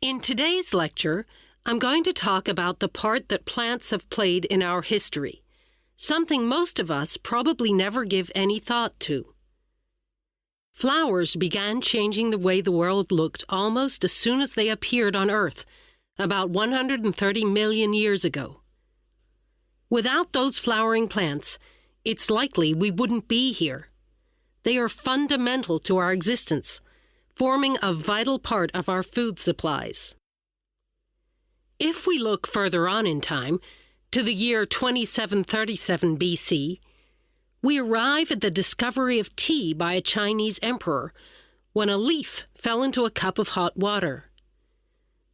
In today's lecture, I'm going to talk about the part that plants have played in our history, something most of us probably never give any thought to. Flowers began changing the way the world looked almost as soon as they appeared on Earth, about 130 million years ago. Without those flowering plants, it's likely we wouldn't be here. They are fundamental to our existence, forming a vital part of our food supplies. If we look further on in time, to the year 2737 BC, we arrive at the discovery of tea by a Chinese emperor when a leaf fell into a cup of hot water.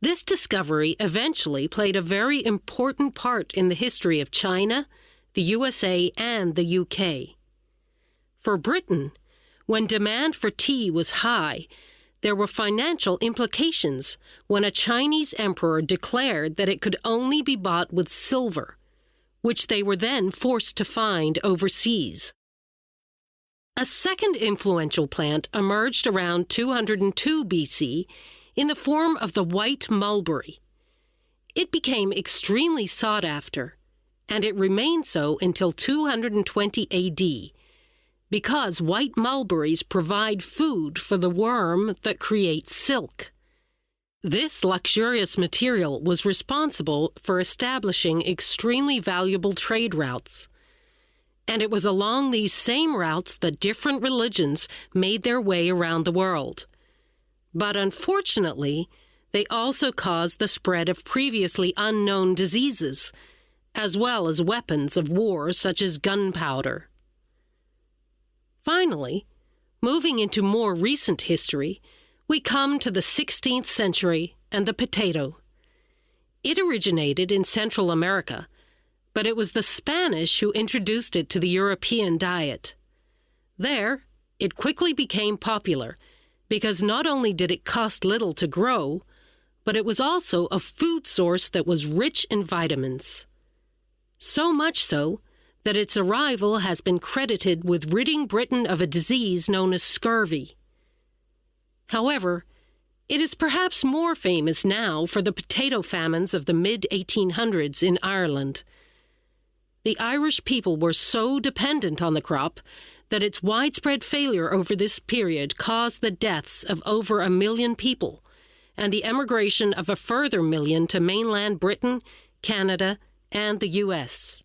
This discovery eventually played a very important part in the history of China, the USA, and the UK. For Britain, when demand for tea was high, there were financial implications when a Chinese emperor declared that it could only be bought with silver, which they were then forced to find overseas. A second influential plant emerged around 202 BC in the form of the white mulberry. It became extremely sought after, and it remained so until 220 AD, because white mulberries provide food for the worm that creates silk. This luxurious material was responsible for establishing extremely valuable trade routes. And it was along these same routes that different religions made their way around the world. But unfortunately, they also caused the spread of previously unknown diseases, as well as weapons of war such as gunpowder. Finally, moving into more recent history, we come to the 16th century and the potato. It originated in Central America, but it was the Spanish who introduced it to the European diet. There, it quickly became popular because not only did it cost little to grow, but it was also a food source that was rich in vitamins. So much so that its arrival has been credited with ridding Britain of a disease known as scurvy. However, it is perhaps more famous now for the potato famines of the mid-1800s in Ireland. The Irish people were so dependent on the crop that its widespread failure over this period caused the deaths of over 1 million people and the emigration of a further 1 million to mainland Britain, Canada, and the US.